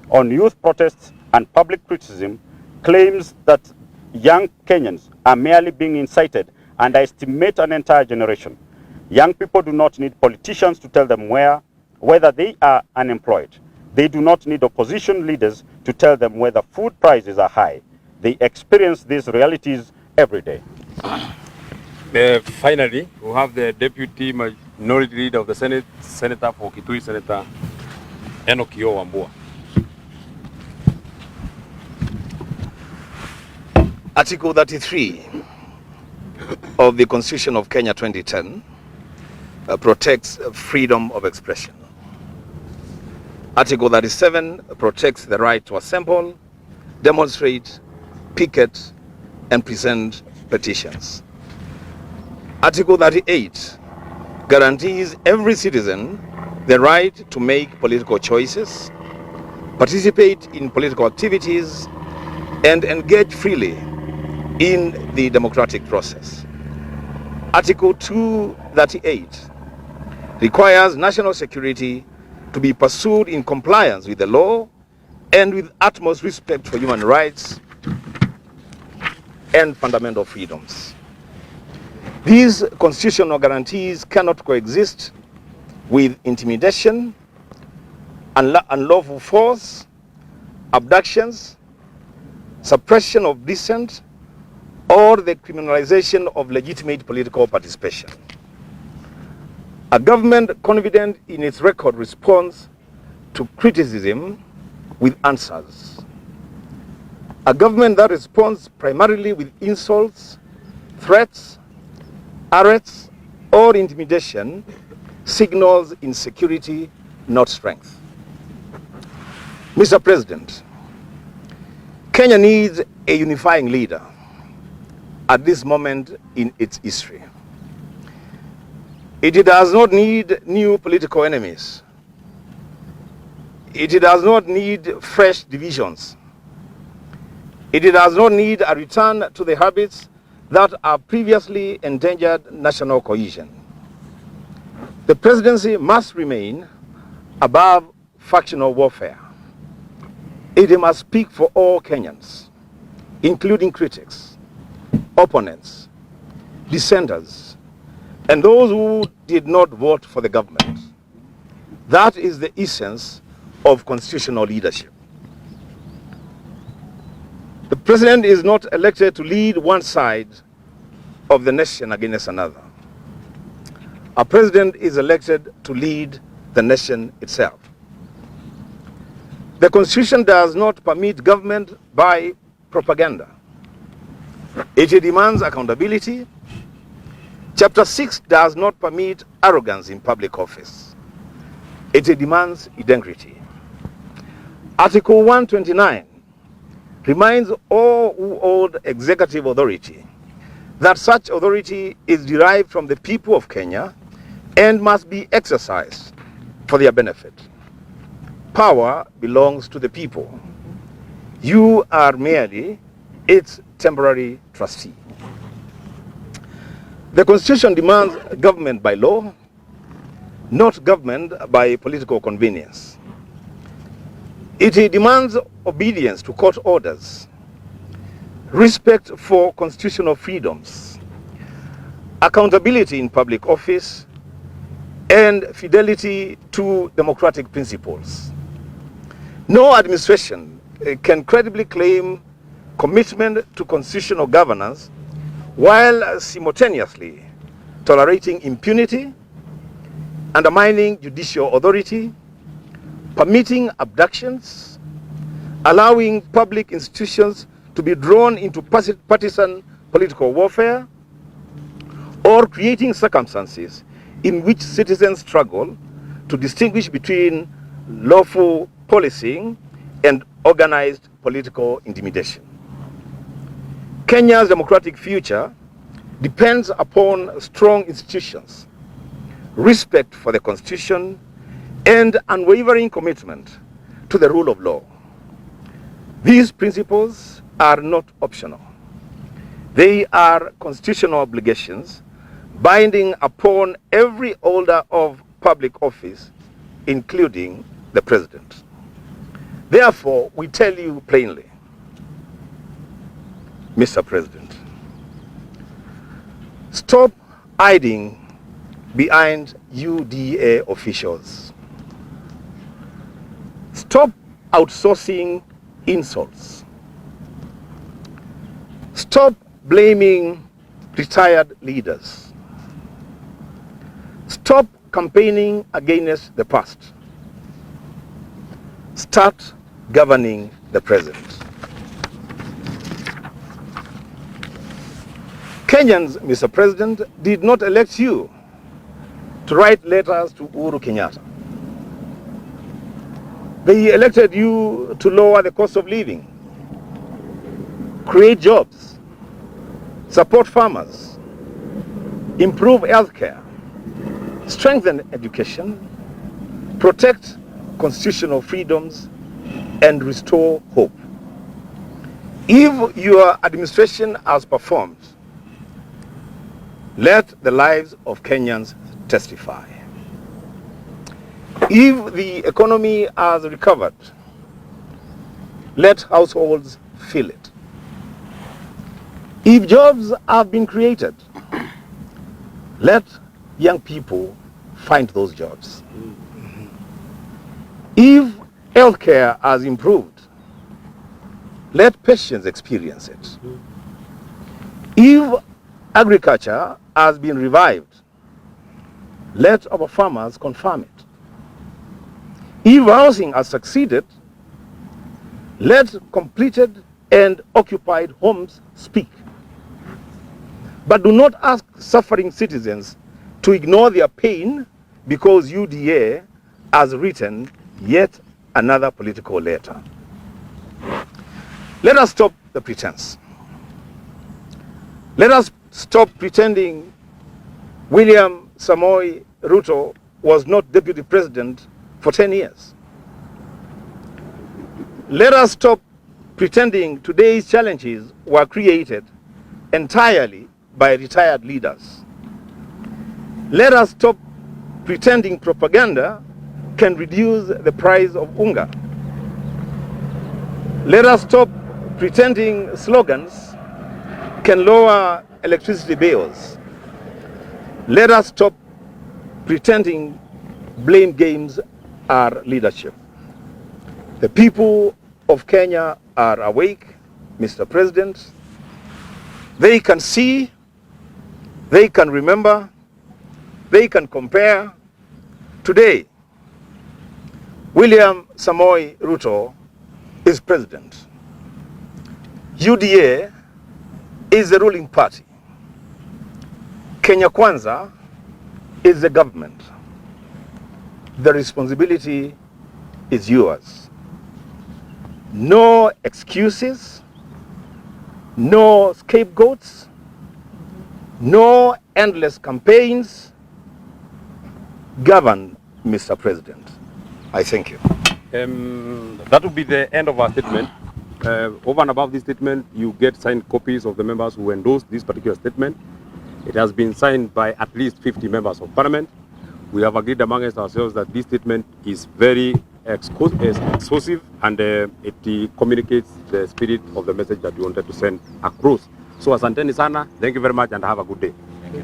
on youth protests and public criticism claims that young Kenyans are merely being incited underestimate an entire generation. Young people do not need politicians to tell them whether they are unemployed. They do not need opposition leaders to tell them whether food prices are high. They experience these realities every day. Finally, we have the Deputy Minority Leader of the Senate, Senator for Kitui, Senator Enokio Wambua. Article 33 of the Constitution of Kenya 2010 protects freedom of expression. Article 37 protects the right to assemble, demonstrate, picket, and present petitions. Article 38 guarantees every citizen the right to make political choices, participate in political activities, and engage freely in the democratic process. Article 238 requires national security to be pursued in compliance with the law and with utmost respect for human rights and fundamental freedoms. These constitutional guarantees cannot coexist with intimidation, unlawful force, abductions, suppression of dissent, or the criminalization of legitimate political participation. A government confident in its record responds to criticism with answers. A government that responds primarily with insults, threats, arrests, or intimidation signals insecurity, not strength. Mr. President, Kenya needs a unifying leader at this moment in its history. It does not need new political enemies. It does not need fresh divisions. It does not need a return to the habits that are previously endangered national cohesion. The presidency must remain above factional warfare. It must speak for all Kenyans, including critics, opponents, dissenters, and those who did not vote for the government. That is the essence of constitutional leadership. The president is not elected to lead one side of the nation against another. A president is elected to lead the nation itself. The Constitution does not permit government by propaganda. It demands accountability. Chapter 6 does not permit arrogance in public office. It demands integrity. Article 129 reminds all who hold executive authority that such authority is derived from the people of Kenya and must be exercised for their benefit. Power belongs to the people. You are merely its temporary trustee. The Constitution demands government by law, not government by political convenience. It demands obedience to court orders, respect for constitutional freedoms, accountability in public office, and fidelity to democratic principles. No administration can credibly claim commitment to constitutional governance while simultaneously tolerating impunity, undermining judicial authority, permitting abductions, allowing public institutions to be drawn into partisan political warfare, or creating circumstances in which citizens struggle to distinguish between lawful policing and organized political intimidation. Kenya's democratic future depends upon strong institutions, respect for the Constitution, and unwavering commitment to the rule of law. These principles are not optional. They are constitutional obligations binding upon every holder of public office, including the president. Therefore, we tell you plainly, Mr. President, stop hiding behind UDA officials. Stop outsourcing insults. Stop blaming retired leaders. Stop campaigning against the past. Start governing the present. Kenyans, Mr. President, did not elect you to write letters to Uhuru Kenyatta. They elected you to lower the cost of living, create jobs, support farmers, improve healthcare, strengthen education, protect constitutional freedoms, and restore hope. If your administration has performed, let the lives of Kenyans testify. If the economy has recovered, let households feel it. If jobs have been created, let young people find those jobs. If healthcare has improved, let patients experience it. If agriculture has been revived, let our farmers confirm it. If housing has succeeded, let completed and occupied homes speak. But do not ask suffering citizens to ignore their pain because UDA has written yet another political letter. Let us stop the pretense. Let us stop pretending William Samoei Ruto was not deputy president for 10 years. Let us stop pretending today's challenges were created entirely by retired leaders. Let us stop pretending propaganda can reduce the price of unga. Let us stop pretending slogans can lower electricity bills. Let us stop pretending blame games are leadership. The people of Kenya are awake, Mr. President. They can see, they can remember, they can compare. Today, William Samoei Ruto is president. UDA is the ruling party. Kenya Kwanza is the government. The responsibility is yours. No excuses, no scapegoats, no endless campaigns. Govern, Mr. President. I thank you. That will be the end of our statement. Over and above this statement, you get signed copies of the members who endorsed this particular statement. It has been signed by at least 50 members of parliament. We have agreed amongst ourselves that this statement is very exclusive and it communicates the spirit of the message that we wanted to send across. So asanteni sana, thank you very much and have a good day. Thank you.